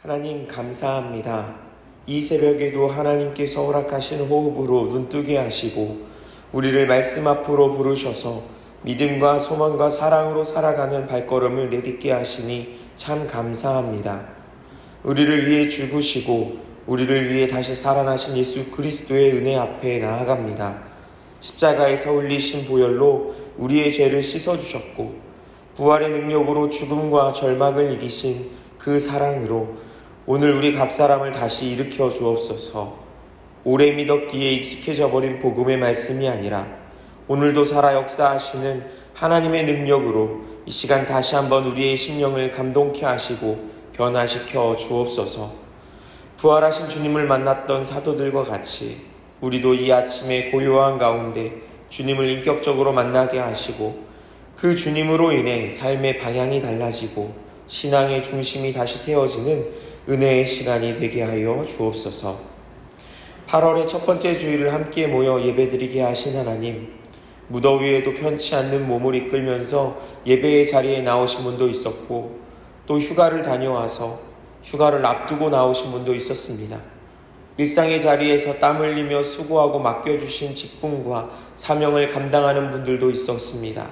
하나님 감사합니다. 이 새벽에도 하나님께서 허락하신 호흡으로 눈뜨게 하시고 우리를 말씀 앞으로 부르셔서 믿음과 소망과 사랑으로 살아가는 발걸음을 내딛게 하시니 참 감사합니다. 우리를 위해 죽으시고 우리를 위해 다시 살아나신 예수 그리스도의 은혜 앞에 나아갑니다. 십자가에서 흘리신 보혈로 우리의 죄를 씻어주셨고 부활의 능력으로 죽음과 절망을 이기신 그 사랑으로 오늘 우리 각 사람을 다시 일으켜 주옵소서. 오래 믿었기에 익숙해져 버린 복음의 말씀이 아니라 오늘도 살아 역사하시는 하나님의 능력으로 이 시간 다시 한번 우리의 심령을 감동케 하시고 변화시켜 주옵소서. 부활하신 주님을 만났던 사도들과 같이 우리도 이 아침의 고요한 가운데 주님을 인격적으로 만나게 하시고 그 주님으로 인해 삶의 방향이 달라지고 신앙의 중심이 다시 세워지는 은혜의 시간이 되게 하여 주옵소서. 8월의 첫 번째 주일을 함께 모여 예배드리게 하신 하나님, 무더위에도 편치 않는 몸을 이끌면서 예배의 자리에 나오신 분도 있었고 또 휴가를 다녀와서 휴가를 앞두고 나오신 분도 있었습니다. 일상의 자리에서 땀 흘리며 수고하고 맡겨주신 직분과 사명을 감당하는 분들도 있었습니다.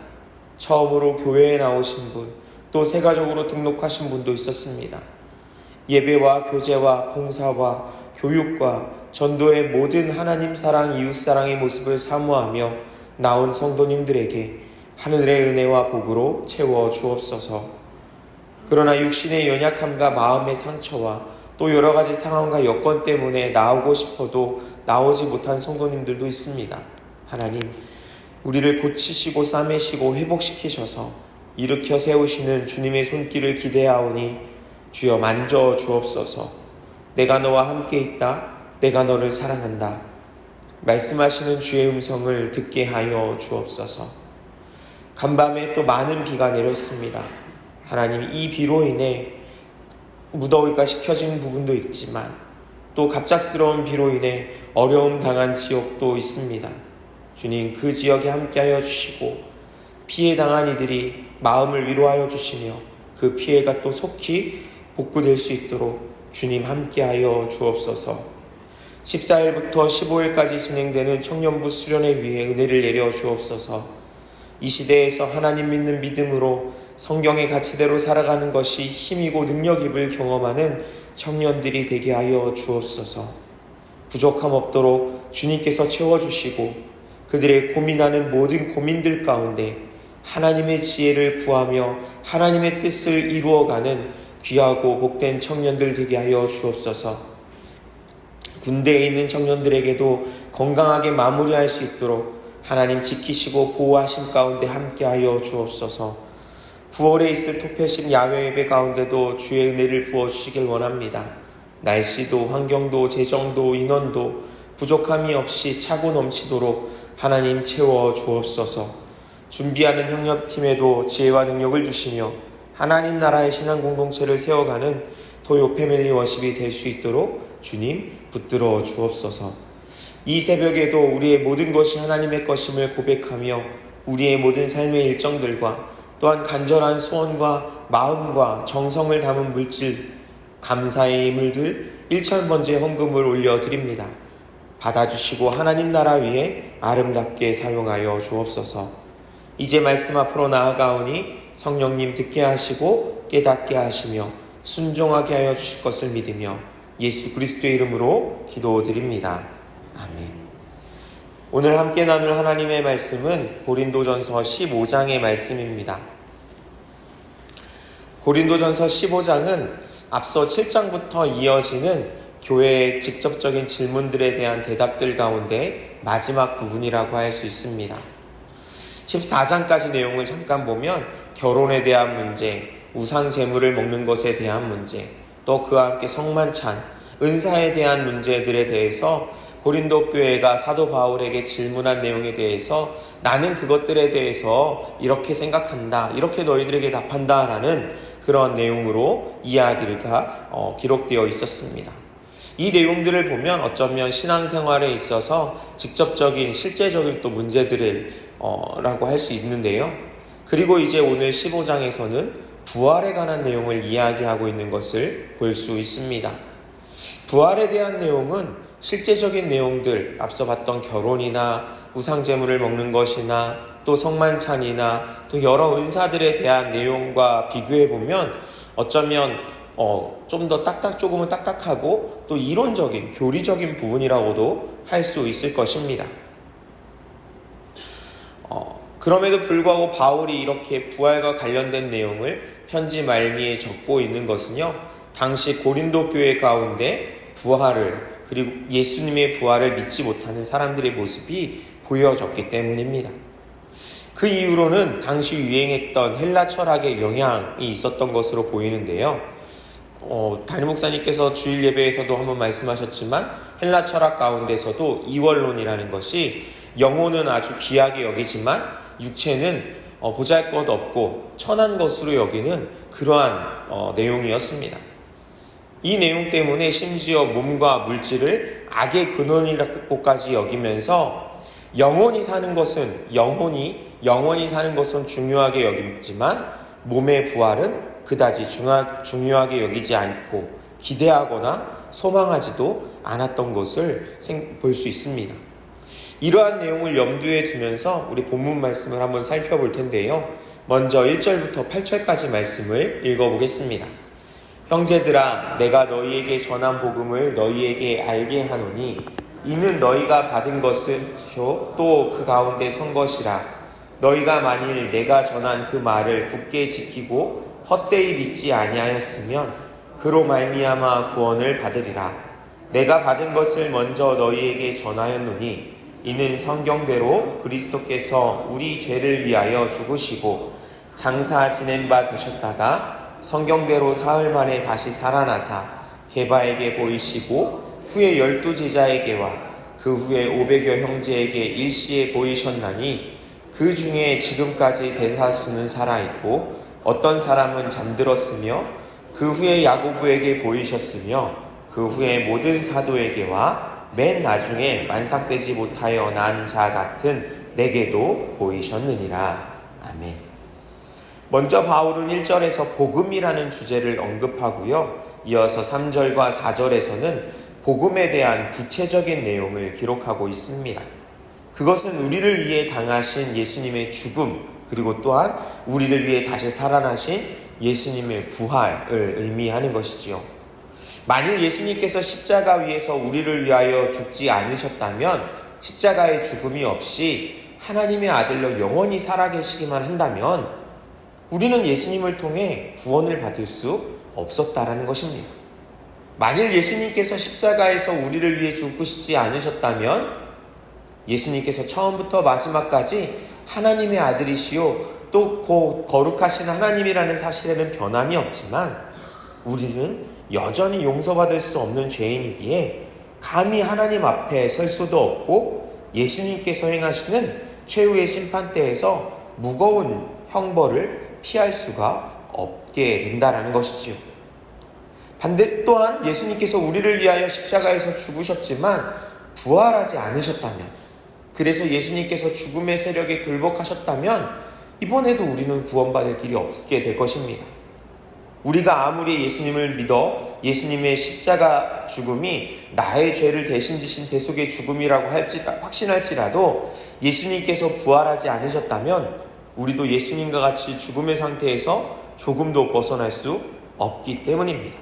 처음으로 교회에 나오신 분, 또 새가족으로 등록하신 분도 있었습니다. 예배와 교제와 봉사와 교육과 전도의 모든 하나님 사랑, 이웃 사랑의 모습을 사모하며 나온 성도님들에게 하늘의 은혜와 복으로 채워 주옵소서. 그러나 육신의 연약함과 마음의 상처와 또 여러 가지 상황과 여건 때문에 나오고 싶어도 나오지 못한 성도님들도 있습니다. 하나님, 우리를 고치시고 싸매시고 회복시키셔서 일으켜 세우시는 주님의 손길을 기대하오니 주여 만져 주옵소서. 내가 너와 함께 있다. 내가 너를 사랑한다. 말씀하시는 주의 음성을 듣게 하여 주옵소서. 간밤에 또 많은 비가 내렸습니다. 하나님, 이 비로 인해 무더위가 식혀진 부분도 있지만 또 갑작스러운 비로 인해 어려움 당한 지역도 있습니다. 주님, 그 지역에 함께하여 주시고 피해 당한 이들이 마음을 위로하여 주시며 그 피해가 또 속히 복구될 수 있도록 주님 함께하여 주옵소서. 14일부터 15일까지 진행되는 청년부 수련회 위에 은혜를 내려 주옵소서. 이 시대에서 하나님 믿는 믿음으로 성경의 가치대로 살아가는 것이 힘이고 능력임을 경험하는 청년들이 되게 하여 주옵소서. 부족함 없도록 주님께서 채워주시고 그들의 고민하는 모든 고민들 가운데 하나님의 지혜를 구하며 하나님의 뜻을 이루어가는 귀하고 복된 청년들 되게 하여 주옵소서. 군대에 있는 청년들에게도 건강하게 마무리할 수 있도록 하나님 지키시고 보호하심 가운데 함께하여 주옵소서. 9월에 있을 토패심 야외 예배 가운데도 주의 은혜를 부어주시길 원합니다. 날씨도 환경도 재정도 인원도 부족함이 없이 차고 넘치도록 하나님 채워 주옵소서. 준비하는 협력팀에도 지혜와 능력을 주시며 하나님 나라의 신앙 공동체를 세워가는 토요 패밀리 워십이 될 수 있도록 주님 붙들어 주옵소서. 이 새벽에도 우리의 모든 것이 하나님의 것임을 고백하며 우리의 모든 삶의 일정들과 또한 간절한 소원과 마음과 정성을 담은 물질, 감사의 예물들 1,000번째 헌금을 올려드립니다. 받아주시고 하나님 나라 위에 아름답게 사용하여 주옵소서. 이제 말씀 앞으로 나아가오니 성령님 듣게 하시고 깨닫게 하시며 순종하게 하여 주실 것을 믿으며 예수 그리스도의 이름으로 기도드립니다. 아멘. 오늘 함께 나눌 하나님의 말씀은 고린도전서 15장의 말씀입니다. 고린도전서 15장은 앞서 7장부터 이어지는 교회의 직접적인 질문들에 대한 대답들 가운데 마지막 부분이라고 할 수 있습니다. 14장까지 내용을 잠깐 보면 결혼에 대한 문제, 우상 제물을 먹는 것에 대한 문제, 또 그와 함께 성만찬, 은사에 대한 문제들에 대해서 고린도 교회가 사도 바울에게 질문한 내용에 대해서 나는 그것들에 대해서 이렇게 생각한다, 이렇게 너희들에게 답한다 라는 그런 내용으로 이야기가 기록되어 있었습니다. 이 내용들을 보면 어쩌면 신앙생활에 있어서 직접적인 실제적인 또 문제들을 라고 할 수 있는데요. 그리고 이제 오늘 15장에서는 부활에 관한 내용을 이야기하고 있는 것을 볼 수 있습니다. 부활에 대한 내용은 실제적인 내용들, 앞서 봤던 결혼이나 우상제물을 먹는 것이나 또 성만찬이나 또 여러 은사들에 대한 내용과 비교해보면 어쩌면 좀 더 조금은 딱딱하고 또 이론적인, 교리적인 부분이라고도 할 수 있을 것입니다. 그럼에도 불구하고 바울이 이렇게 부활과 관련된 내용을 편지 말미에 적고 있는 것은요, 당시 고린도 교회 가운데 부활을, 그리고 예수님의 부활을 믿지 못하는 사람들의 모습이 보여졌기 때문입니다. 그 이후로는 당시 유행했던 헬라 철학의 영향이 있었던 것으로 보이는데요. 담임 목사님께서 주일 예배에서도 한번 말씀하셨지만 헬라 철학 가운데서도 이원론이라는 것이 영혼은 아주 귀하게 여기지만 육체는 보잘것없고 천한 것으로 여기는 그러한 내용이었습니다. 이 내용 때문에 심지어 몸과 물질을 악의 근원이라고까지 여기면서 영원히 사는 것은 중요하게 여기지만 몸의 부활은 그다지 중요하게 여기지 않고 기대하거나 소망하지도 않았던 것을 볼 수 있습니다. 이러한 내용을 염두에 두면서 우리 본문 말씀을 한번 살펴볼 텐데요. 먼저 1절부터 8절까지 말씀을 읽어보겠습니다. 형제들아, 내가 너희에게 전한 복음을 너희에게 알게 하노니 이는 너희가 받은 것이요 또 그 가운데 선 것이라. 너희가 만일 내가 전한 그 말을 굳게 지키고 헛되이 믿지 아니하였으면 그로 말미암아 구원을 받으리라. 내가 받은 것을 먼저 너희에게 전하였노니 이는 성경대로 그리스도께서 우리 죄를 위하여 죽으시고 장사 지낸 바 되셨다가 성경대로 사흘 만에 다시 살아나사 게바에게 보이시고 후에 12 제자에게와 그 후에 500여 형제에게 일시에 보이셨나니 그 중에 지금까지 대다수는 살아있고 어떤 사람은 잠들었으며 그 후에 야고보에게 보이셨으며 그 후에 모든 사도에게와 맨 나중에 만삭되지 못하여 난 자 같은 내게도 보이셨느니라. 아멘. 먼저 바울은 1절에서 복음이라는 주제를 언급하고요. 이어서 3절과 4절에서는 복음에 대한 구체적인 내용을 기록하고 있습니다. 그것은 우리를 위해 당하신 예수님의 죽음, 그리고 또한 우리를 위해 다시 살아나신 예수님의 부활을 의미하는 것이지요. 만일 예수님께서 십자가 위에서 우리를 위하여 죽지 않으셨다면, 십자가의 죽음이 없이 하나님의 아들로 영원히 살아계시기만 한다면 우리는 예수님을 통해 구원을 받을 수 없었다라는 것입니다. 만일 예수님께서 십자가에서 우리를 위해 죽으시지 않으셨다면 예수님께서 처음부터 마지막까지 하나님의 아들이시요 또 거룩하신 하나님이라는 사실에는 변함이 없지만 우리는 여전히 용서받을 수 없는 죄인이기에 감히 하나님 앞에 설 수도 없고 예수님께서 행하시는 최후의 심판대에서 무거운 형벌을 피할 수가 없게 된다는 것이지요. 반대 또한 예수님께서 우리를 위하여 십자가에서 죽으셨지만 부활하지 않으셨다면, 그래서 예수님께서 죽음의 세력에 굴복하셨다면 이번에도 우리는 구원받을 길이 없게 될 것입니다. 우리가 아무리 예수님을 믿어 예수님의 십자가 죽음이 나의 죄를 대신 지신 대속의 죽음이라고 확신할지라도 예수님께서 부활하지 않으셨다면 우리도 예수님과 같이 죽음의 상태에서 조금도 벗어날 수 없기 때문입니다.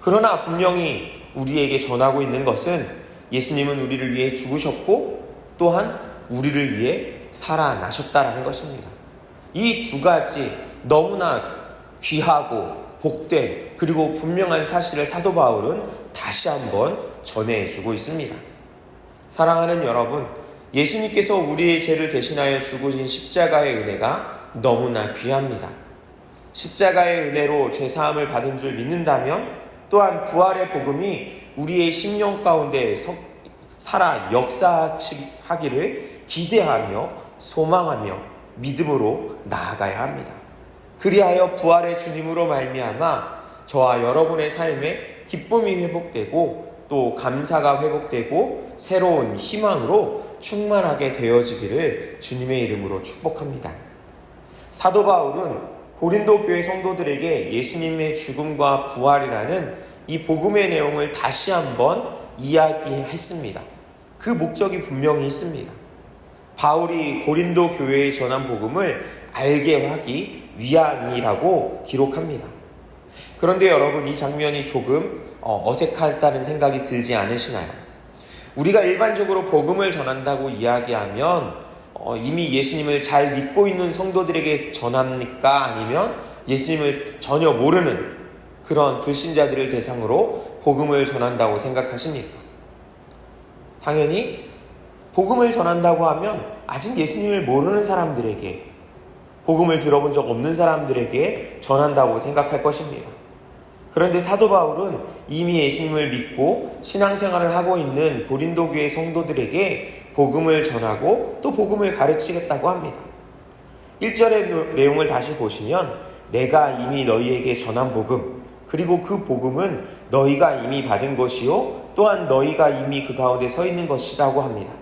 그러나 분명히 우리에게 전하고 있는 것은 예수님은 우리를 위해 죽으셨고 또한 우리를 위해 살아나셨다라는 것입니다. 이 두 가지 너무나 귀하고 복된 그리고 분명한 사실을 사도 바울은 다시 한번 전해주고 있습니다. 사랑하는 여러분, 예수님께서 우리의 죄를 대신하여 죽으신 십자가의 은혜가 너무나 귀합니다. 십자가의 은혜로 죄사함을 받은 줄 믿는다면 또한 부활의 복음이 우리의 심령 가운데 살아 역사하기를 기대하며 소망하며 믿음으로 나아가야 합니다. 그리하여 부활의 주님으로 말미암아 저와 여러분의 삶에 기쁨이 회복되고 또 감사가 회복되고 새로운 희망으로 충만하게 되어지기를 주님의 이름으로 축복합니다. 사도 바울은 고린도 교회 성도들에게 예수님의 죽음과 부활이라는 이 복음의 내용을 다시 한번 이야기했습니다. 그 목적이 분명히 있습니다. 바울이 고린도 교회에 전한 복음을 알게 하기 위함이라고 기록합니다. 그런데 여러분, 이 장면이 조금 어색하다는 생각이 들지 않으시나요? 우리가 일반적으로 복음을 전한다고 이야기하면 이미 예수님을 잘 믿고 있는 성도들에게 전합니까? 아니면 예수님을 전혀 모르는 그런 불신자들을 대상으로 복음을 전한다고 생각하십니까? 당연히 복음을 전한다고 하면 아직 예수님을 모르는 사람들에게, 복음을 들어본 적 없는 사람들에게 전한다고 생각할 것입니다. 그런데 사도 바울은 이미 예수님을 믿고 신앙생활을 하고 있는 고린도 교회 성도들에게 복음을 전하고 또 복음을 가르치겠다고 합니다. 1절의 내용을 다시 보시면 내가 이미 너희에게 전한 복음, 그리고 그 복음은 너희가 이미 받은 것이요 또한 너희가 이미 그 가운데 서 있는 것이라고 합니다.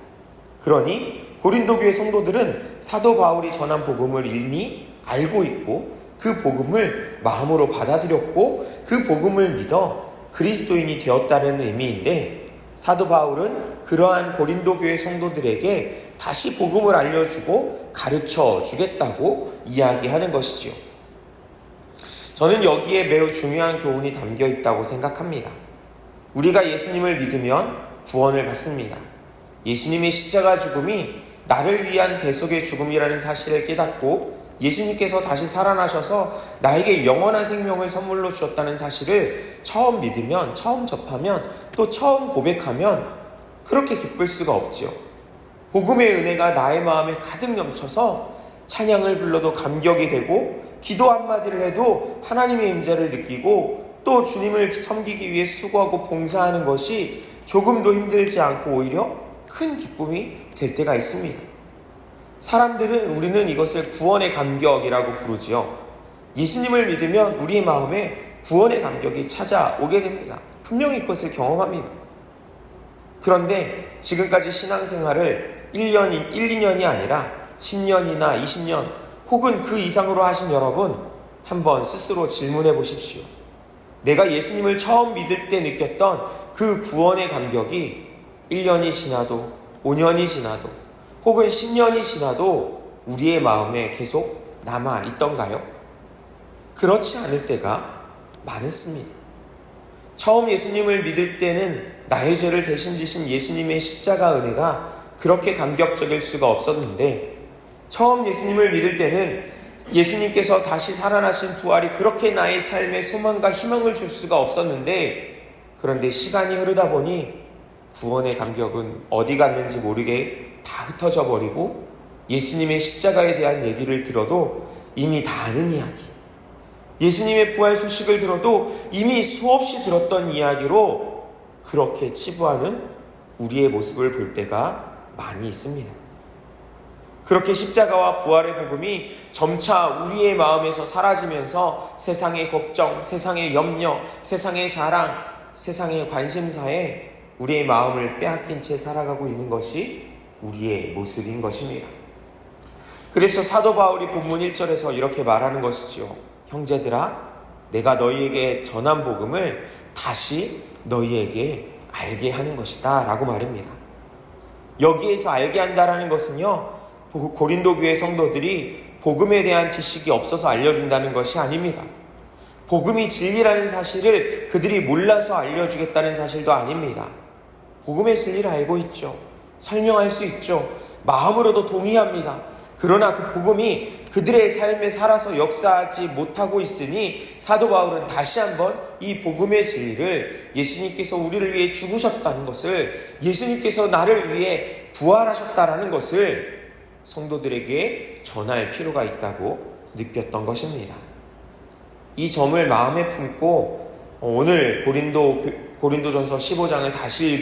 그러니 고린도 교회 성도들은 사도 바울이 전한 복음을 이미 알고 있고 그 복음을 마음으로 받아들였고 그 복음을 믿어 그리스도인이 되었다는 의미인데, 사도 바울은 그러한 고린도 교회 성도들에게 다시 복음을 알려주고 가르쳐 주겠다고 이야기하는 것이지요. 저는 여기에 매우 중요한 교훈이 담겨 있다고 생각합니다. 우리가 예수님을 믿으면 구원을 받습니다. 예수님의 십자가 죽음이 나를 위한 대속의 죽음이라는 사실을 깨닫고 예수님께서 다시 살아나셔서 나에게 영원한 생명을 선물로 주셨다는 사실을 처음 믿으면, 처음 접하면, 또 처음 고백하면 그렇게 기쁠 수가 없지요. 복음의 은혜가 나의 마음에 가득 넘쳐서 찬양을 불러도 감격이 되고 기도 한마디를 해도 하나님의 임재를 느끼고 또 주님을 섬기기 위해 수고하고 봉사하는 것이 조금도 힘들지 않고 오히려 큰 기쁨이 될 때가 있습니다. 우리는 이것을 구원의 감격이라고 부르지요. 예수님을 믿으면 우리의 마음에 구원의 감격이 찾아오게 됩니다. 분명히 그것을 경험합니다. 그런데 지금까지 신앙생활을 1년, 1, 2년이 아니라 10년이나 20년 혹은 그 이상으로 하신 여러분, 한번 스스로 질문해 보십시오. 내가 예수님을 처음 믿을 때 느꼈던 그 구원의 감격이 1년이 지나도 5년이 지나도 혹은 10년이 지나도 우리의 마음에 계속 남아 있던가요? 그렇지 않을 때가 많습니다. 처음 예수님을 믿을 때는 나의 죄를 대신 지신 예수님의 십자가 은혜가 그렇게 감격적일 수가 없었는데, 처음 예수님을 믿을 때는 예수님께서 다시 살아나신 부활이 그렇게 나의 삶에 소망과 희망을 줄 수가 없었는데, 그런데 시간이 흐르다 보니 구원의 감격은 어디 갔는지 모르게 다 흩어져 버리고 예수님의 십자가에 대한 얘기를 들어도 이미 다 아는 이야기, 예수님의 부활 소식을 들어도 이미 수없이 들었던 이야기로 그렇게 치부하는 우리의 모습을 볼 때가 많이 있습니다. 그렇게 십자가와 부활의 복음이 점차 우리의 마음에서 사라지면서 세상의 걱정, 세상의 염려, 세상의 자랑, 세상의 관심사에 우리의 마음을 빼앗긴 채 살아가고 있는 것이 우리의 모습인 것입니다. 그래서 사도 바울이 본문 1절에서 이렇게 말하는 것이지요. 형제들아, 내가 너희에게 전한 복음을 다시 너희에게 알게 하는 것이다 라고 말입니다. 여기에서 알게 한다라는 것은요, 고린도 교회 성도들이 복음에 대한 지식이 없어서 알려준다는 것이 아닙니다. 복음이 진리라는 사실을 그들이 몰라서 알려주겠다는 사실도 아닙니다. 복음의 진리를 알고 있죠. 설명할 수 있죠. 마음으로도 동의합니다. 그러나 그 복음이 그들의 삶에 살아서 역사하지 못하고 있으니 사도 바울은 다시 한번 이 복음의 진리를, 예수님께서 우리를 위해 죽으셨다는 것을, 예수님께서 나를 위해 부활하셨다는 것을 성도들에게 전할 필요가 있다고 느꼈던 것입니다. 이 점을 마음에 품고 오늘 고린도전서 15장을 다시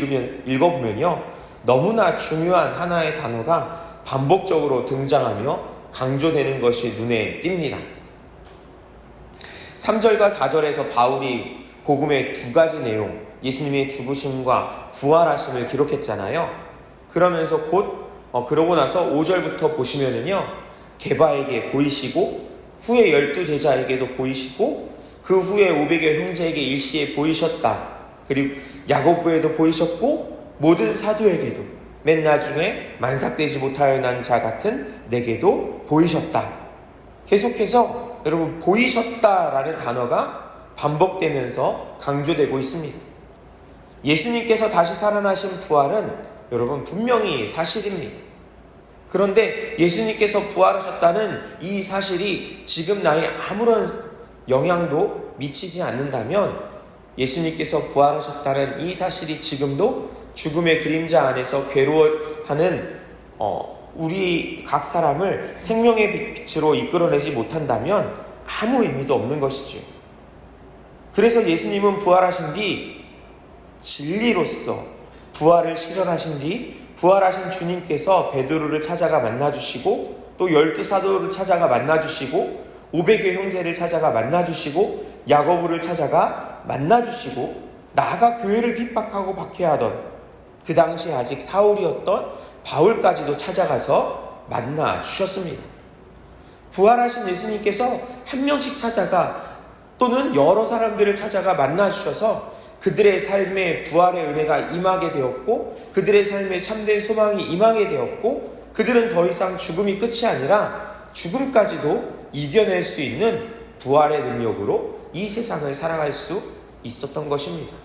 읽어보면요, 너무나 중요한 하나의 단어가 반복적으로 등장하며 강조되는 것이 눈에 띕니다. 3절과 4절에서 바울이 복음의 두 가지 내용, 예수님의 죽으심과 부활하심을 기록했잖아요. 그러고 나서 5절부터 보시면은요, 게바에게 보이시고 후에 12제자에게도 보이시고 그 후에 500여 형제에게 일시에 보이셨다. 그리고 야고보에도 보이셨고 모든 사도에게도 맨 나중에 만삭되지 못하여 난 자 같은 내게도 보이셨다. 계속해서 여러분 보이셨다라는 단어가 반복되면서 강조되고 있습니다. 예수님께서 다시 살아나신 부활은 여러분 분명히 사실입니다. 그런데 예수님께서 부활하셨다는 이 사실이 지금 나에 아무런 영향도 미치지 않는다면 예수님께서 부활하셨다는 이 사실이 지금도 죽음의 그림자 안에서 괴로워하는 우리 각 사람을 생명의 빛으로 이끌어내지 못한다면 아무 의미도 없는 것이죠. 그래서 예수님은 부활하신 뒤 진리로서 부활을 실현하신 뒤 부활하신 주님께서 베드로를 찾아가 만나주시고 또 12사도를 찾아가 만나주시고 500여 형제를 찾아가 만나주시고 야고보를 찾아가 만나주시고 나아가 교회를 핍박하고 박해하던 그 당시 아직 사울이었던 바울까지도 찾아가서 만나주셨습니다. 부활하신 예수님께서 한 명씩 찾아가 또는 여러 사람들을 찾아가 만나주셔서 그들의 삶에 부활의 은혜가 임하게 되었고 그들의 삶에 참된 소망이 임하게 되었고 그들은 더 이상 죽음이 끝이 아니라 죽음까지도 이겨낼 수 있는 부활의 능력으로 이 세상을 살아갈 수 있었던 것입니다.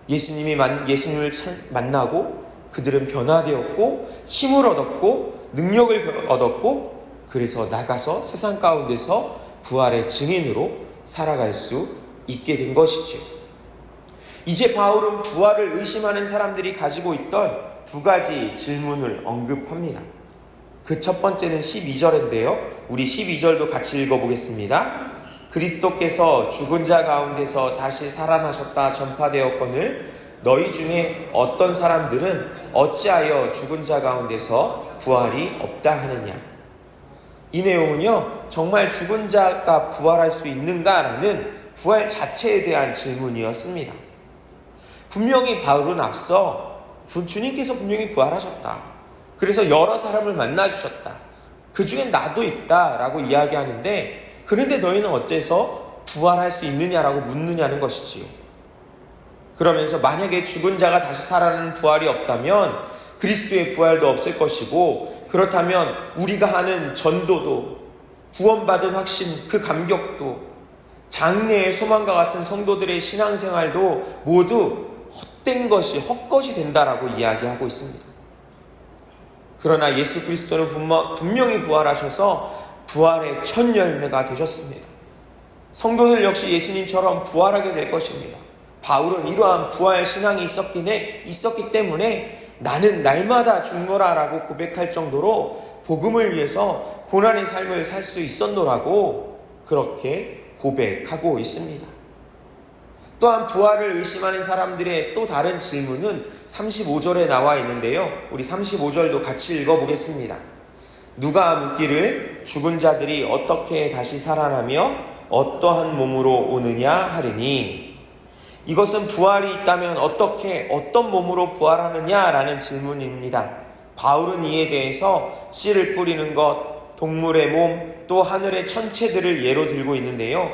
예수님을 만나고 그들은 변화되었고 힘을 얻었고 능력을 얻었고 그래서 나가서 세상 가운데서 부활의 증인으로 살아갈 수 있게 된 것이죠. 이제 바울은 부활을 의심하는 사람들이 가지고 있던 두 가지 질문을 언급합니다. 그 첫 번째는 12절인데요. 우리 12절도 같이 읽어보겠습니다. 그리스도께서 죽은 자 가운데서 다시 살아나셨다 전파되었거늘 너희 중에 어떤 사람들은 어찌하여 죽은 자 가운데서 부활이 없다 하느냐. 이 내용은요, 정말 죽은 자가 부활할 수 있는가라는 부활 자체에 대한 질문이었습니다. 분명히 바울은 앞서 주님께서 분명히 부활하셨다. 그래서 여러 사람을 만나주셨다. 그 중엔 나도 있다라고 이야기하는데 그런데 너희는 어째서 부활할 수 있느냐라고 묻느냐는 것이지요. 그러면서 만약에 죽은 자가 다시 살아나는 부활이 없다면 그리스도의 부활도 없을 것이고 그렇다면 우리가 하는 전도도 구원받은 확신 그 감격도 장래의 소망과 같은 성도들의 신앙생활도 모두 헛된 것이 헛것이 된다라고 이야기하고 있습니다. 그러나 예수 그리스도는 분명히 부활하셔서 부활의 첫 열매가 되셨습니다. 성도들 역시 예수님처럼 부활하게 될 것입니다. 바울은 이러한 부활 신앙이 있었기 때문에 나는 날마다 죽노라라고 고백할 정도로 복음을 위해서 고난의 삶을 살 수 있었노라고 그렇게 고백하고 있습니다. 또한 부활을 의심하는 사람들의 또 다른 질문은 35절에 나와 있는데요. 우리 35절도 같이 읽어보겠습니다. 누가 묻기를 죽은 자들이 어떻게 다시 살아나며 어떠한 몸으로 오느냐 하리니 이것은 부활이 있다면 어떻게 어떤 몸으로 부활하느냐라는 질문입니다. 바울은 이에 대해서 씨를 뿌리는 것, 동물의 몸, 또 하늘의 천체들을 예로 들고 있는데요.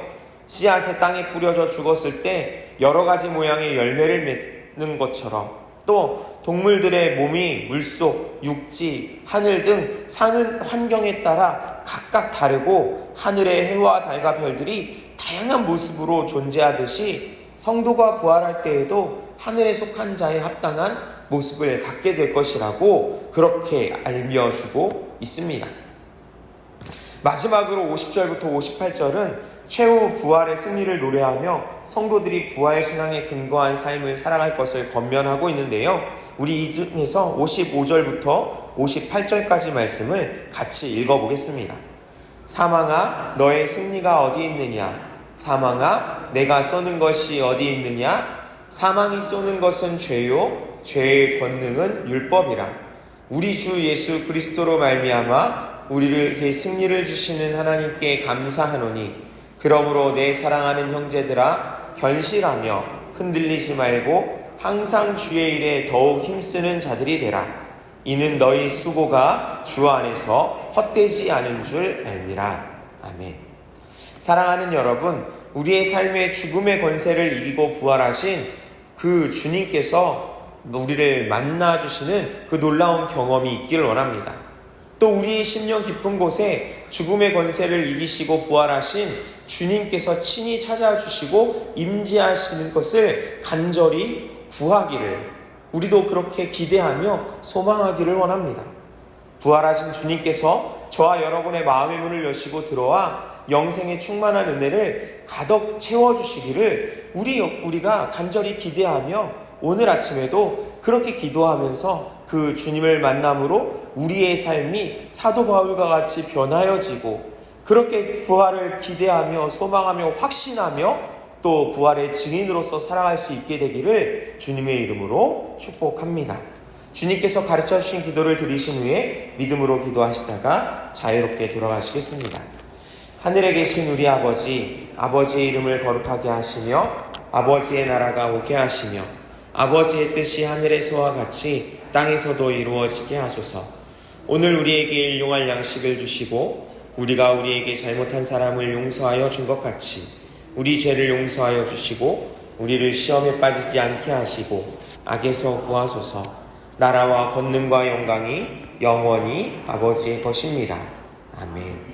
씨앗의 땅에 뿌려져 죽었을 때 여러 가지 모양의 열매를 맺는 것처럼 또 동물들의 몸이 물속, 육지, 하늘 등 사는 환경에 따라 각각 다르고 하늘의 해와 달과 별들이 다양한 모습으로 존재하듯이 성도가 부활할 때에도 하늘에 속한 자에 합당한 모습을 갖게 될 것이라고 그렇게 알려주고 있습니다. 마지막으로 50절부터 58절은 최후 부활의 승리를 노래하며 성도들이 부활 신앙에 근거한 삶을 살아갈 것을 권면하고 있는데요. 우리 이 중에서 55절부터 58절까지 말씀을 같이 읽어보겠습니다. 사망아 너의 승리가 어디 있느냐? 사망아 내가 쏘는 것이 어디 있느냐? 사망이 쏘는 것은 죄요 죄의 권능은 율법이라. 우리 주 예수 그리스도로 말미암아 우리에게 승리를 주시는 하나님께 감사하노니 그러므로 내 사랑하는 형제들아 견실하며 흔들리지 말고 항상 주의 일에 더욱 힘쓰는 자들이 되라. 이는 너희 수고가 주 안에서 헛되지 않은 줄 알미라. 아멘. 사랑하는 여러분, 우리의 삶의 죽음의 권세를 이기고 부활하신 그 주님께서 우리를 만나주시는 그 놀라운 경험이 있기를 원합니다. 또 우리의 심령 깊은 곳에 죽음의 권세를 이기시고 부활하신 주님께서 친히 찾아주시고 임재하시는 것을 간절히 구하기를, 우리도 그렇게 기대하며 소망하기를 원합니다. 부활하신 주님께서 저와 여러분의 마음의 문을 여시고 들어와 영생의 충만한 은혜를 가득 채워주시기를 우리가 간절히 기대하며 오늘 아침에도 그렇게 기도하면서 그 주님을 만남으로 우리의 삶이 사도 바울과 같이 변하여지고, 그렇게 부활을 기대하며 소망하며 확신하며 또 부활의 증인으로서 살아갈 수 있게 되기를 주님의 이름으로 축복합니다. 주님께서 가르쳐 주신 기도를 들으신 후에 믿음으로 기도하시다가 자유롭게 돌아가시겠습니다. 하늘에 계신 우리 아버지, 아버지의 이름을 거룩하게 하시며 아버지의 나라가 오게 하시며 아버지의 뜻이 하늘에서와 같이 땅에서도 이루어지게 하소서. 오늘 우리에게 일용할 양식을 주시고 우리가 우리에게 잘못한 사람을 용서하여 준 것 같이 우리 죄를 용서하여 주시고 우리를 시험에 빠지지 않게 하시고 악에서 구하소서. 나라와 권능과 영광이 영원히 아버지의 것입니다. 아멘.